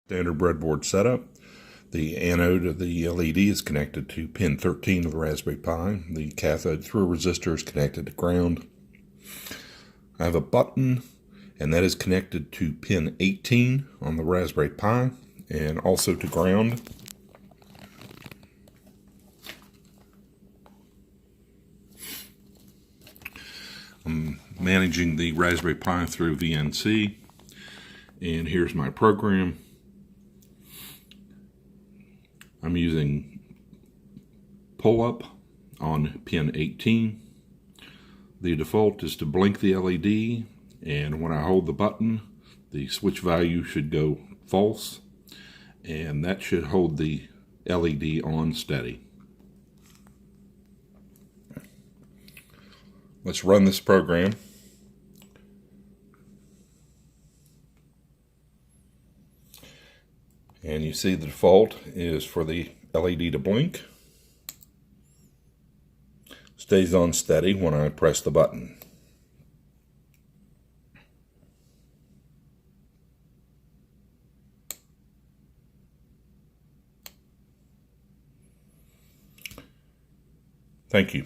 Standard breadboard setup. The anode of the LED is connected to pin 13 of the Raspberry Pi. The cathode through resistor is connected to ground. I have a button, and that is connected to pin 18 on the Raspberry Pi and also to ground. I'm managing the Raspberry Pi through VNC, and here's my program. I'm using pull-up on pin 18. The default is to blink the LED, and when I hold the button, the switch value should go false, and that should hold the LED on steady. Let's run this program. And you see the default is for the LED to blink. Stays on steady when I press the button. Thank you.